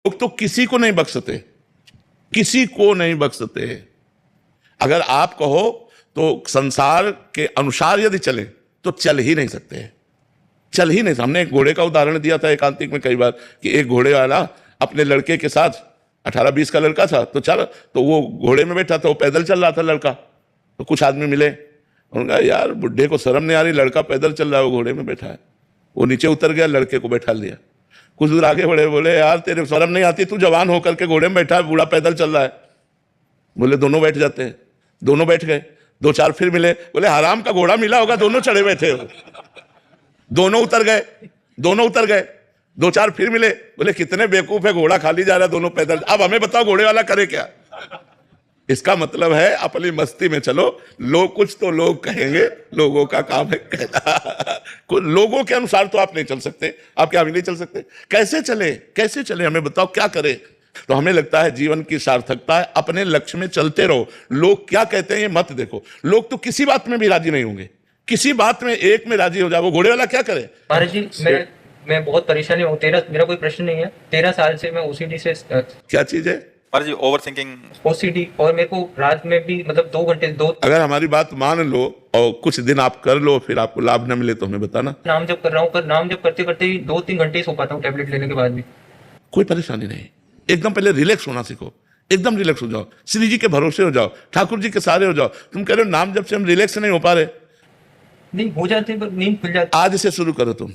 लोग तो किसी को नहीं बख्शते, किसी को नहीं बख्शते। अगर आप कहो तो संसार के अनुसार यदि चले तो चल ही नहीं सकते, चल ही नहीं। हमने एक घोड़े का उदाहरण दिया था एकांतिक में कई बार कि एक घोड़े वाला अपने लड़के के साथ 18-20 का लड़का था तो वो घोड़े में बैठा था, वो पैदल चल रहा था लड़का। तो कुछ आदमी मिले, उन्होंने कहा यार बुढ़े को शर्म नहीं आ रही, लड़का पैदल चल रहा है, वो घोड़े में बैठा है। वो नीचे उतर गया, लड़के को बैठा लिया। कुछ दूर आगे बढ़े, बोले यार तेरे शर्म नहीं आती, तू जवान होकर के घोड़े में बैठा है, बूढ़ा पैदल चल रहा है। बोले दोनों बैठ जाते हैं। दोनों बैठ गए। 2-4 फिर मिले, बोले हराम का घोड़ा मिला होगा, दोनों चढ़े बैठे हो। दोनों उतर गए, दोनों उतर गए। 2-4 फिर मिले, बोले कितने बेवकूफ है, घोड़ा खाली जा रहा है, दोनों पैदल। अब हमें बताओ घोड़े वाला करे क्या? इसका मतलब है अपनी मस्ती में चलो, लोग कुछ तो लोग कहेंगे, लोगों का काम है कहना। लोगों के अनुसार तो आप नहीं चल सकते, आप क्या भी नहीं चल सकते। कैसे चले, कैसे चले, हमें बताओ क्या करें? तो हमें लगता है जीवन की सार्थकता है अपने लक्ष्य में चलते रहो। लोग क्या कहते हैं ये मत देखो। लोग तो किसी बात में भी राजी नहीं होंगे, किसी बात में एक में राजी हो जाओ। घोड़े वाला क्या करे? महाराज जी मैं बहुत परेशानी हूँ। मेरा कोई प्रश्न नहीं है। 13 साल से मैं ओसीडी से क्या चीज है? महाराज जी ओवर थिंकिंग, ओसीडी, और मेरे को रात में भी मतलब 2 घंटे अगर हमारी बात मान लो और कुछ दिन आप कर लो, फिर आपको लाभ न मिले तो हमें बताना। नाम जप कर रहा हूँ, पर नाम जप करते करते ही 2-3 घंटे ही सो पाता हूँ टैबलेट लेने के बाद भी। कोई परेशानी नहीं। एकदम पहले रिलैक्स होना सीखो, एकदम रिलैक्स हो जाओ, श्री जी के भरोसे हो जाओ, ठाकुर जी के सहारे हो जाओ। तुम कह रहे हो नाम जब से हम रिलैक्स नहीं हो पा रहे। नहीं हो जाते पर नींद खुल जाती। आज से शुरू करो, तुम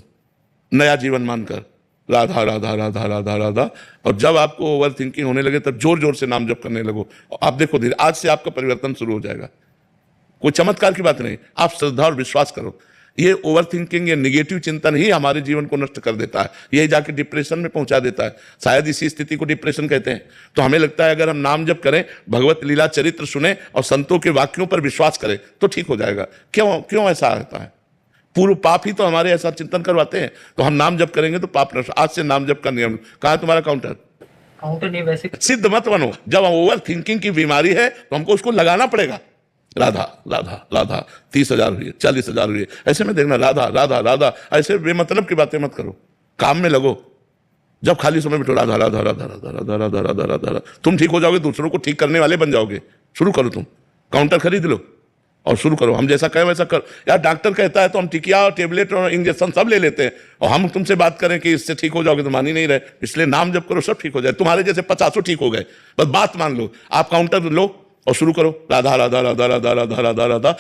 नया जीवन मानकर राधा राधा राधा राधा राधा। और जब आपको ओवर थिंकिंग होने लगे तब जोर जोर से नाम जप करने लगो। आप देखो धीरे, आज से आपका परिवर्तन शुरू हो जाएगा। कोई चमत्कार की बात नहीं, आप श्रद्धा और विश्वास करो। ये ओवर थिंकिंग, ये निगेटिव चिंतन ही हमारे जीवन को नष्ट कर देता है, यही जाके डिप्रेशन में पहुंचा देता है। शायद इसी स्थिति को डिप्रेशन कहते हैं। तो हमें लगता है अगर हम नाम जप करें, भगवत लीला चरित्र सुने और संतों के वाक्यों पर विश्वास करें तो ठीक हो जाएगा। क्यों ऐसा होता है? पूर्व पाप ही तो हमारे ऐसा चिंतन करवाते हैं। तो हम नाम जप करेंगे तो पाप नष्ट। आज से नाम जप का नियम। कहाँ है तुम्हारा काउंटर? काउंटर नहीं, वैसे सिद्ध मत बनो। जब ओवर थिंकिंग की बीमारी है तो हमको उसको लगाना पड़ेगा। राधा राधा राधा, 30,000 हुई, 40,000 हुई, ऐसे में देखना राधा राधा राधा। ऐसे बेमतलब की बातें मत करो, काम में लगो। जब खाली समय बैठो राधा राधा राधा राधा राधा राधा राधा राधा। तुम ठीक हो जाओगे, दूसरों को ठीक करने वाले बन जाओगे। शुरू करो, तुम काउंटर खरीद लो और शुरू करो। हम जैसा कहें वैसा करो। यार डॉक्टर कहता है तो हम टिकिया और टेबलेट और इंजेक्शन सब ले लेते हैं, और हम तुमसे बात करें कि इससे ठीक हो जाओगे तो मान ही नहीं रहे। इसलिए नाम जप करो, सब ठीक हो जाए। तुम्हारे जैसे 50 ठीक हो गए, बस बात मान लो। आप काउंटर लो और शुरू करो राधा राधा राधा राधा राधा राधा राधा।